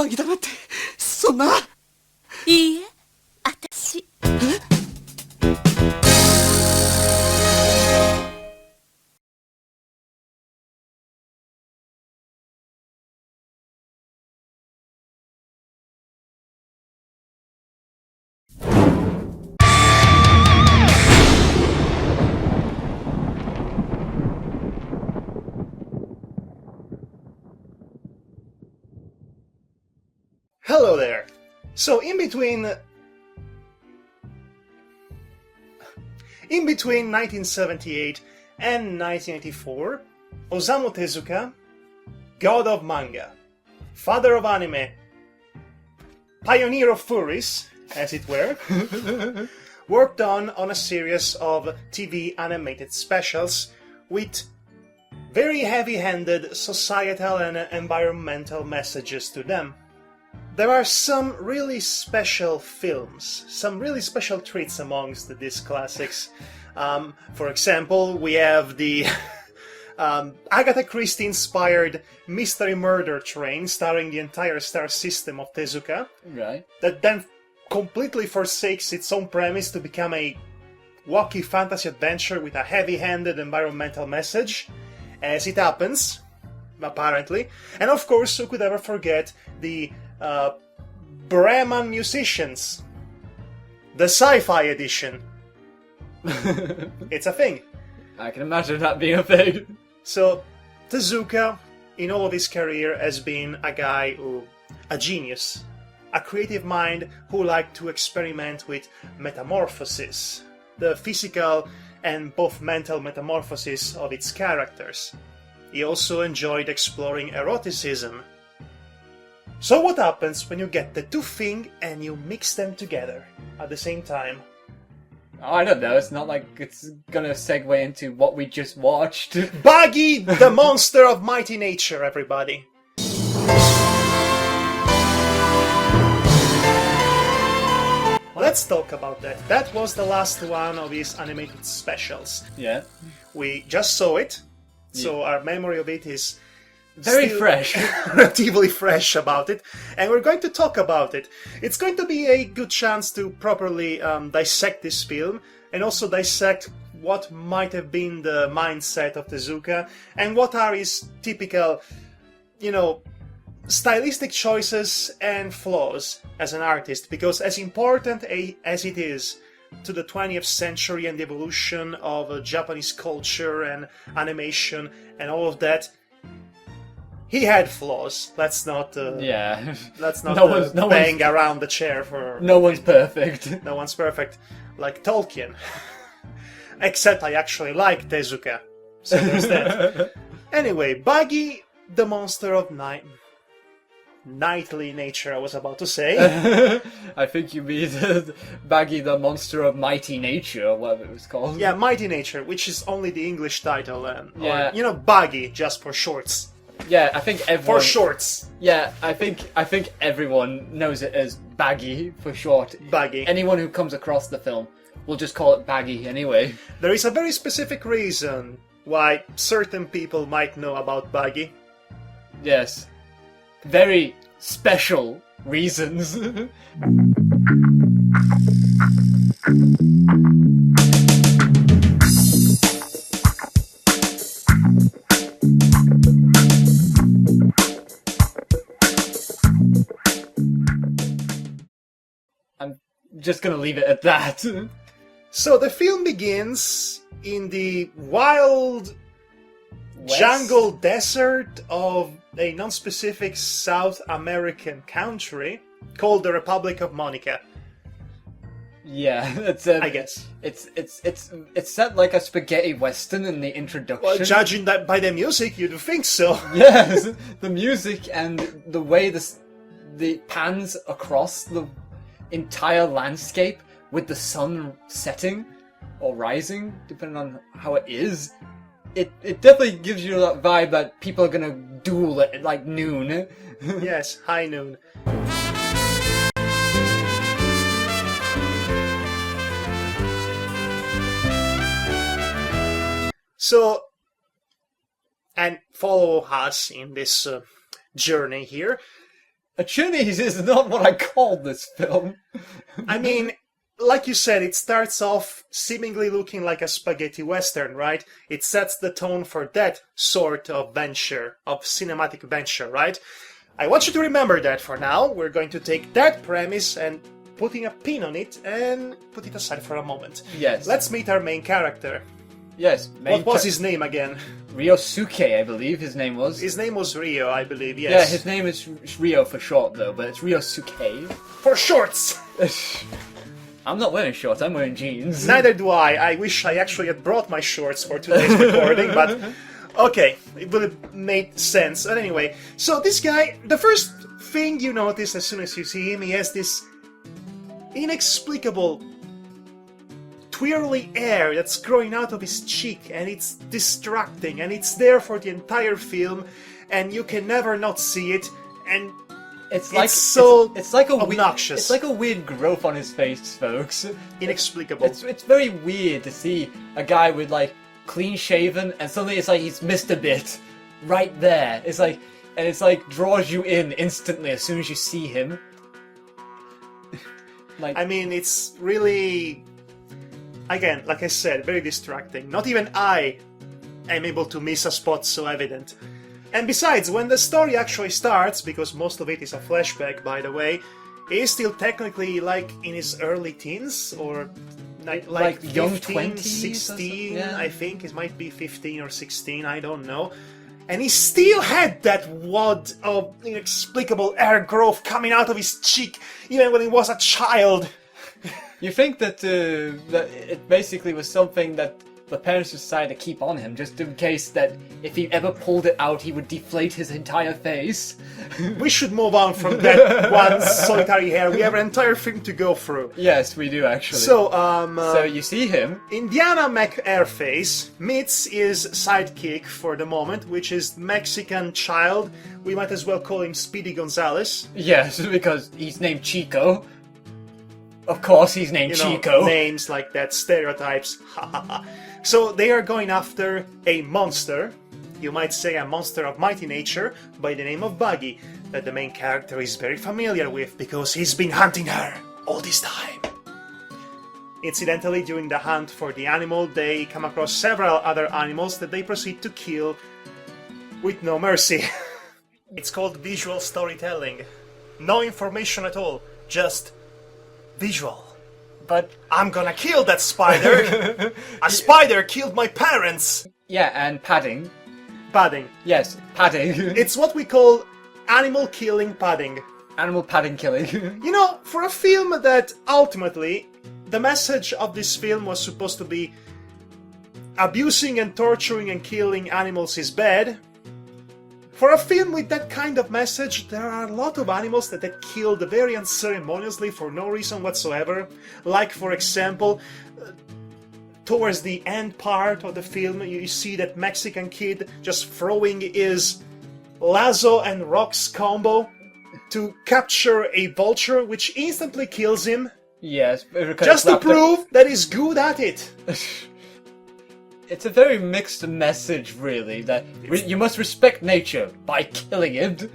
バギだなんて、そんな。いいえ、私。Hello there! So, in between 1978 and 1984, Osamu Tezuka, god of manga, father of anime, pioneer of furries, as it were, worked on a series of TV animated specials with very heavy-handed societal and environmental messages to them. There are some really special films, some really special treats amongst these classics. For example, we have the Agatha Christie-inspired Mystery Murder Train, starring the entire star system of Tezuka, Right. that then completely forsakes its own premise to become a wacky fantasy adventure with a heavy-handed environmental message, as it happens, apparently. And of course, who could ever forget the Bremen Musicians, the sci-fi edition. It's a thing. I can imagine that being a thing. So, Tezuka, in all of his career, has been a genius, a creative mind who liked to experiment with metamorphosis, the physical and both mental metamorphosis of its characters. He also enjoyed exploring eroticism. So what happens when you get the two things and you mix them together at the same time? Oh, I don't know, it's not like it's gonna segue into what we just watched. Bagi, the monster of mighty nature, everybody! Let's talk about that. That was the last one of his animated specials. Yeah. We just saw it, so our memory of it is Very still fresh. relatively fresh about it, and we're going to talk about it. It's going to be a good chance to properly dissect this film, and also dissect what might have been the mindset of Tezuka, and what are his typical, stylistic choices and flaws as an artist, because as important as it is to the 20th century and the evolution of Japanese culture and animation and all of that, he had flaws. Let's not Yeah. let's not No bang around the chair for... No one's perfect. No one's perfect, like Tolkien. Except I actually like Tezuka, so there's that. Anyway, Bagi, the monster of knightly nature, I was about to say. I think you mean Bagi the Monster of Mighty Nature, or whatever it was called. Yeah, Mighty Nature, which is only the English title, Yeah. or, Bagi, just for shorts. Yeah, I think everyone... For shorts. Yeah, I think everyone knows it as Baggy for short. Bagi. Anyone who comes across the film will just call it Baggy anyway. There is a very specific reason why certain people might know about Bagi. Yes. Very special reasons. I'm just gonna leave it at that. So the film begins in the wild jungle desert of a non-specific South American country called the Republic of Monica. Yeah, it's I guess. It's set like a spaghetti western in the introduction. Well, judging that by the music, you'd think so. Yes, the music and the way the pans across the entire landscape with the sun setting or rising, depending on how it is. It definitely gives you that vibe that people are gonna duel at like noon. Yes, high noon. So, and follow us in this journey here. A Chinese is not what I called this film. I mean, like you said, it starts off seemingly looking like a spaghetti western, right? It sets the tone for that sort of venture, of cinematic venture, right? I want you to remember that for now. We're going to take that premise and putting a pin on it and put it aside for a moment. Yes. Let's meet our main character. Yes. What was his name again? Ryosuke, I believe his name was. His name was Rio, I believe, Yeah, yes. his name is Ryo for short, though, but it's Ryosuke. For shorts! I'm not wearing shorts, I'm wearing jeans. Neither do I. I wish I actually had brought my shorts for today's recording, but okay, it would have made sense. But anyway, so this guy, the first thing you notice as soon as you see him, he has this inexplicable twirly air that's growing out of his cheek, and it's distracting, and it's there for the entire film, and you can never not see it, and It's like so it's like a obnoxious. It's like a weird growth on his face, folks. Inexplicable. It's very weird to see a guy with like clean shaven, and suddenly it's like he's missed a bit right there. It's like draws you in instantly as soon as you see him. Like, I mean, it's really, again, like I said, very distracting. Not even I am able to miss a spot so evident. And besides, when the story actually starts, because most of it is a flashback, by the way, he is still technically like in his early teens, or like young 15, 20s, 16, yeah. I think. It might be 15 or 16, I don't know. And he still had that wad of inexplicable air growth coming out of his cheek, even when he was a child. you think that that it basically was something that the parents decided to keep on him, just in case that if he ever pulled it out, he would deflate his entire face. We should move on from that one solitary hair. We have an entire thing to go through. Yes, we do actually. So, so you see him. Indiana McAirface meets his sidekick for the moment, which is Mexican child. We might as well call him Speedy Gonzales. Yes, because he's named Chico. Of course, he's named You know, Chico. names like that, stereotypes. So they are going after a monster, you might say a monster of mighty nature, by the name of Buggy, that the main character is very familiar with because he's been hunting her all this time. Incidentally, during the hunt for the animal, they come across several other animals that they proceed to kill with no mercy. It's called visual storytelling. No information at all, just visual. But I'm gonna kill that spider! A spider killed my parents! Yeah, and padding. Padding. Yes, padding. It's what we call animal killing padding. Animal padding killing. You know, for a film that ultimately, the message of this film was supposed to be abusing and torturing and killing animals is bad. For a film with that kind of message, there are a lot of animals that are killed very unceremoniously for no reason whatsoever. Like, for example, towards the end part of the film, you see that Mexican kid just throwing his lasso and rocks combo to capture a vulture, which instantly kills him, Yes. just to prove that he's good at it. It's a very mixed message, really, that you must respect nature by killing it.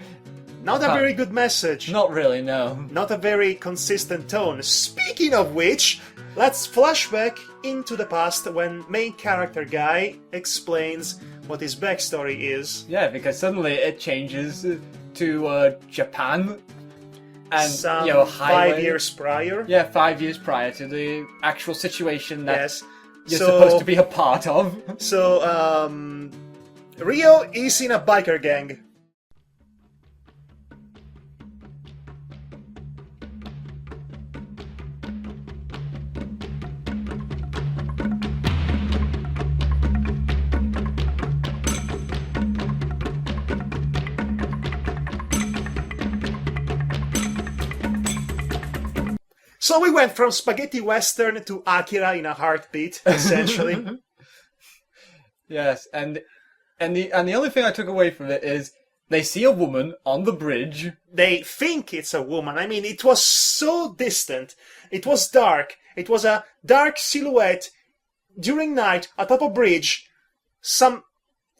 Not a very good message. Not really, no. Not a very consistent tone. Speaking of which, let's flashback into the past when main character guy explains what his backstory is. Yeah, because suddenly it changes to Japan. And, Some you know, highway. 5 years prior. Yeah, 5 years prior to the actual situation that Yes. you're supposed to be a part of. So, Rio is in a biker gang. So we went from spaghetti western to Akira in a heartbeat, essentially. Yes, and the only thing I took away from it is they see a woman on the bridge. They think it's a woman. I mean, it was so distant. It was dark. It was a dark silhouette during night atop a bridge. Some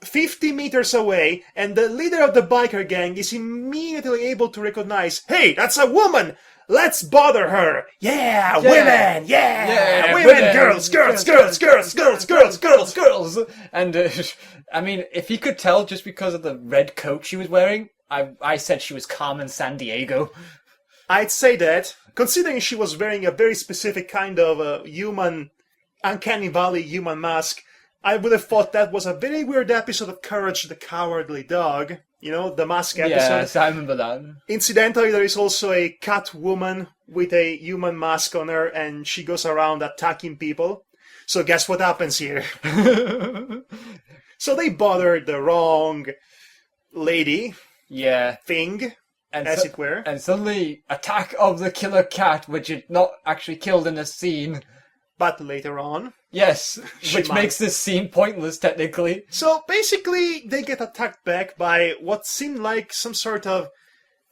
50 meters away, and the leader of the biker gang is immediately able to recognize, hey, that's a woman! Let's bother her! Yeah, women! Yeah! Women! Girls! And, I mean, if he could tell just because of the red coat she was wearing, I said she was Carmen Sandiego. I'd say that, considering she was wearing a very specific kind of human, uncanny valley human mask, I would have thought that was a very weird episode of Courage the Cowardly Dog. You know, the mask episode. Yes, I remember that. Incidentally, there is also a cat woman with a human mask on her, and she goes around attacking people. So guess what happens here? So they bothered the wrong lady. Yeah. Thing, and as it were. And suddenly, Attack of the Killer Cat, which is not actually killed in the scene. But later on. Yes, which makes this scene pointless, technically. So basically, they get attacked back by what seemed like some sort of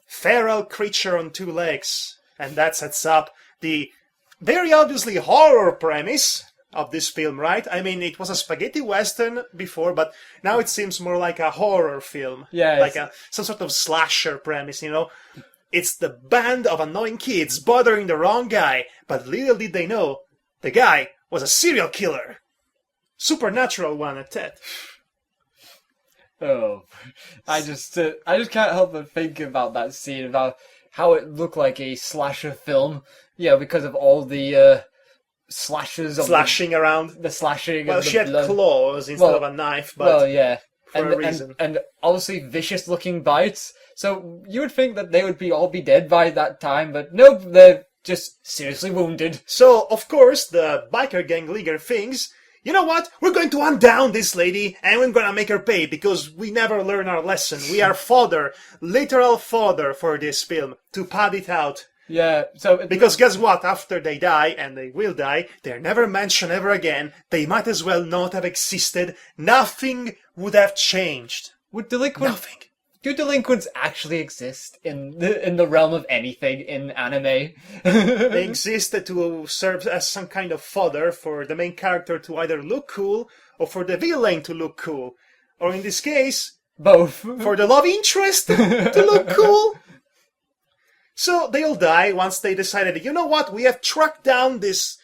feral creature on two legs. And that sets up the very obviously horror premise of this film, right? I mean, it was a spaghetti western before, but now it seems more like a horror film. Yeah, like some sort of slasher premise, you know? It's the band of annoying kids bothering the wrong guy, but little did they know, the guy was a serial killer. Supernatural one at that. Oh, I just can't help but think about that scene, about how it looked like a slasher film. Yeah, because of all the slashes of slashing around. The slashing. Well, and the she had blood. claws instead of a knife, but well, yeah, for a reason. And obviously vicious-looking bites. So you would think that they would all be dead by that time, but nope, they're just seriously wounded. So, of course, the biker gang leader thinks, you know what? We're going to hunt down this lady and we're going to make her pay because we never learn our lesson. We are fodder, literal fodder for this film to pad it out. Yeah, so... Because guess what? After they die, and they will die, they're never mentioned ever again. They might as well not have existed. Nothing would have changed. Would delinquents... Nothing. Do delinquents actually exist in the realm of anything in anime? They exist to serve as some kind of fodder for the main character to either look cool or for the villain to look cool. Or in this case, both. For the love interest to look cool. So they all die once they decided, you know what, we have tracked down this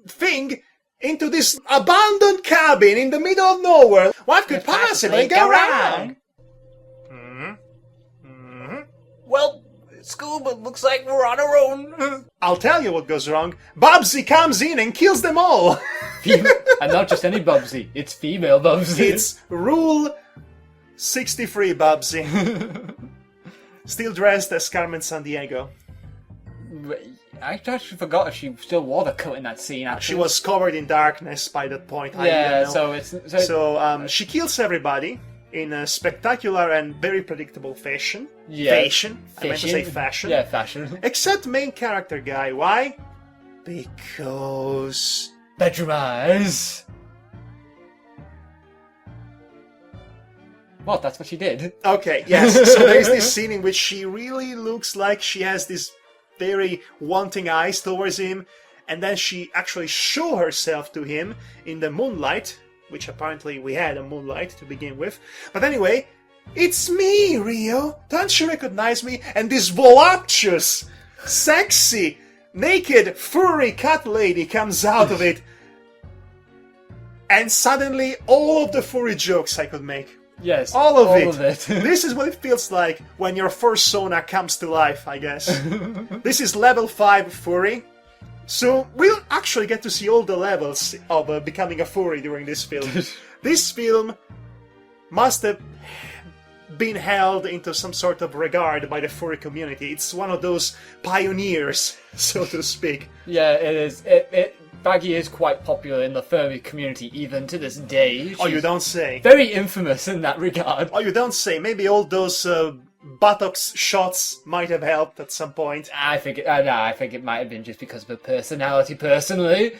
thing into this abandoned cabin in the middle of nowhere. What could possibly go wrong? Well, Scoob, it looks like we're on our own. I'll tell you what goes wrong. Bubsy comes in and kills them all. And not just any Bubsy, it's female Bubsy. It's Rule 63 Bubsy. Still dressed as Carmen Sandiego. I actually forgot if she still wore the coat in that scene. Actually. She was covered in darkness by that point. Yeah, so she kills everybody in a spectacular and very predictable fashion. Yeah. I meant to say fashion. Yeah, fashion. Except main character guy. Why? Because... bedroom eyes. What? That's what she did? Okay, yes. So there's this scene in which she really looks like she has this very wanting eyes towards him, and then she actually show herself to him in the moonlight, which apparently we had a moonlight to begin with. But anyway, it's me, Rio! Don't you recognize me? And this voluptuous, sexy, naked, furry cat lady comes out of it. And suddenly, all of the furry jokes I could make. Yes, all of it. This is what it feels like when your fursona comes to life, I guess. This is level 5 furry. So we'll actually get to see all the levels of becoming a furry during this film. This film must have been held into some sort of regard by the furry community. It's one of those pioneers, so to speak. Yeah, it is. Baggy is quite popular in the furry community even to this day. Oh, you don't say. Very infamous in that regard. Oh, you don't say. Maybe all those buttocks shots might have helped at some point. I think it might have been just because of her personality, personally.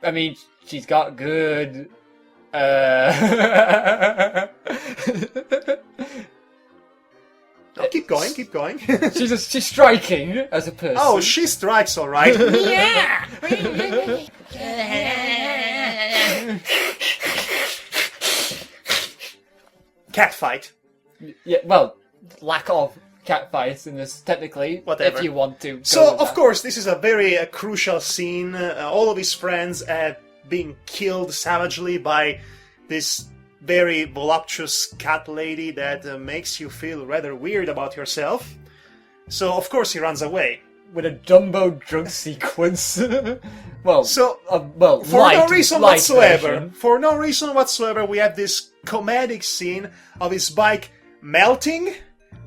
I mean, she's got good... Oh, keep going, keep going. she's striking as a person. Oh, she strikes all right. Yeah! catfight. Yeah, well, lack of catfights in this, technically, Whatever. if you want to. So, of course, this is a very crucial scene. All of his friends are being killed savagely by this very voluptuous cat lady that makes you feel rather weird about yourself. So, of course, he runs away. With a Dumbo drug sequence. well, So, for light, no reason light whatsoever, version. for no reason whatsoever, we have this comedic scene of his bike melting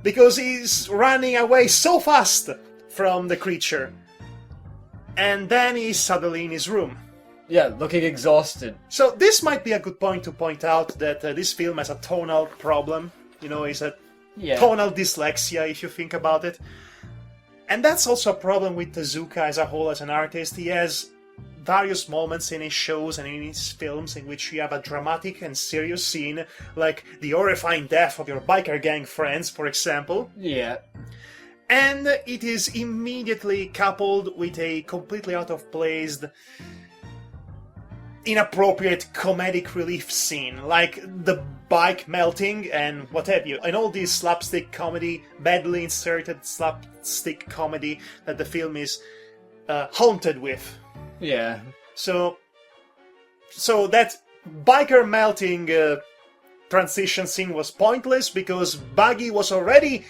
because he's running away so fast from the creature. And then he's suddenly in his room. Yeah, looking exhausted. So this might be a good point to point out that this film has a tonal problem. You know, it's a Yeah. tonal dyslexia if you think about it. And that's also a problem with Tezuka as a whole as an artist. He has various moments in his shows and in his films in which you have a dramatic and serious scene, like the horrifying death of your biker gang friends, for example. Yeah. And it is immediately coupled with a completely out of place, inappropriate comedic relief scene, like the bike melting and what have you. And all this slapstick comedy, badly inserted slapstick comedy that the film is haunted with. Yeah. So that biker melting transition scene was pointless because Buggy was already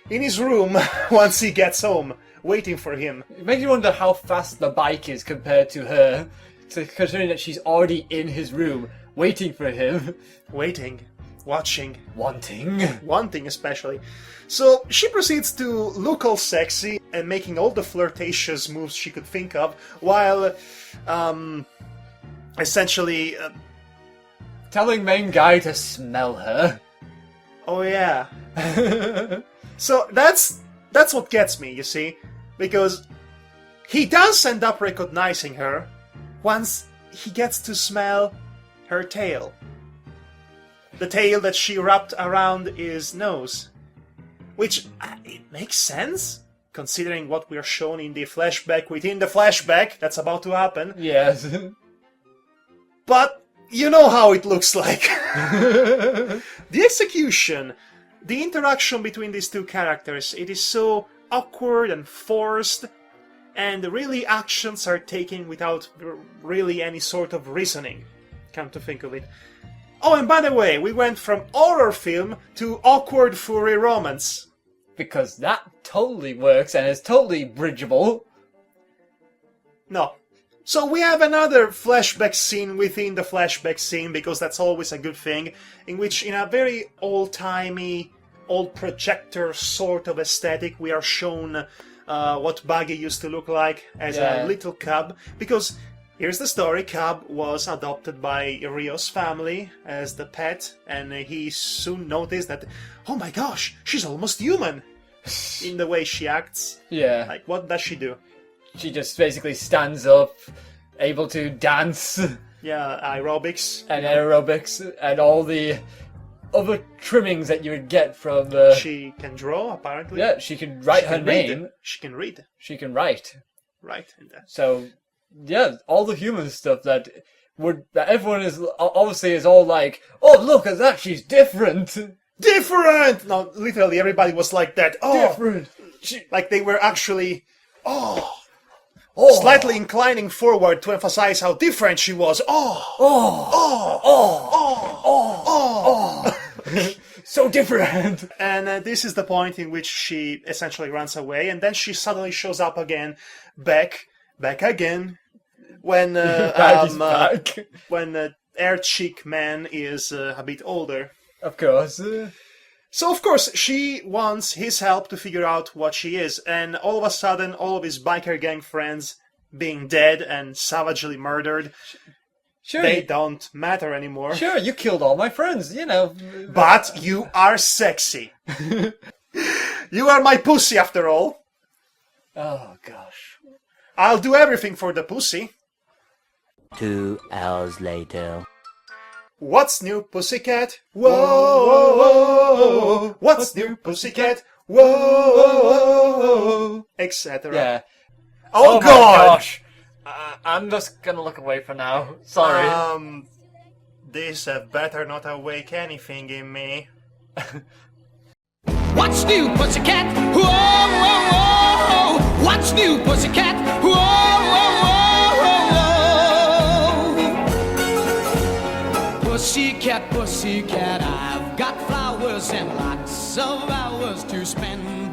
in his room once he gets home, waiting for him. It makes you wonder how fast the bike is compared to her, considering that she's already in his room, waiting for him. Waiting, watching, Wanting. especially. So she proceeds to look all sexy and making all the flirtatious moves she could think of, while essentially, Telling main guy to smell her. oh yeah. So that's what gets me, you see, because he does end up recognizing her once he gets to smell her tail. The tail that she wrapped around his nose. Which, it makes sense, considering what we're shown in the flashback within the flashback that's about to happen. Yes. But you know how it looks like. The execution, the interaction between these two characters, it is so awkward and forced, and really actions are taken without really any sort of reasoning, come to think of it. Oh, and by the way, we went from horror film to awkward furry romance. Because that totally works and is totally bridgeable. No. So we have another flashback scene within the flashback scene, because that's always a good thing, in which in a very old-timey, old projector sort of aesthetic, we are shown what Buggy used to look like as a little cub, because here's the story. Cub was adopted by Rio's family as the pet, and he soon noticed that, oh my gosh, she's almost human in the way she acts. Yeah. Like, what does she do? She just basically stands up, able to dance, Yeah, aerobics. and aerobics, and all the other trimmings that you would get from... She can draw, apparently. Yeah, she can write She her can read. name. She can read. She can write. Right. And that. So, yeah, all the human stuff that everyone is obviously is all like, oh, look at that, she's different. Different! No, literally everybody was like that. Oh, Different. like they were actually, oh, Oh, slightly inclining forward to emphasize how different she was. Oh, oh, oh, oh, oh, oh, oh. So different. And this is the point in which she essentially runs away, and then she suddenly shows up again, back again, when Back. when Air Cheek Man is a bit older. Of course. So, of course, she wants his help to figure out what she is, and all of a sudden, all of his biker gang friends being dead and savagely murdered, Sure, they don't matter anymore. sure, you killed all my friends, you know. But you are sexy. You are my pussy, after all. Oh, gosh. I'll do everything for the pussy. 2 hours later. What's new, pussycat? Whoa! What's new, pussycat? Whoa! Etc. Yeah. Oh, my God! gosh. I'm just gonna look away for now. Sorry. This better not awake anything in me. What's new, pussycat? Whoa, whoa, whoa. What's new, pussycat? Whoa, whoa, whoa, whoa. Pussycat, pussycat, I've got flowers and lots of hours to spend.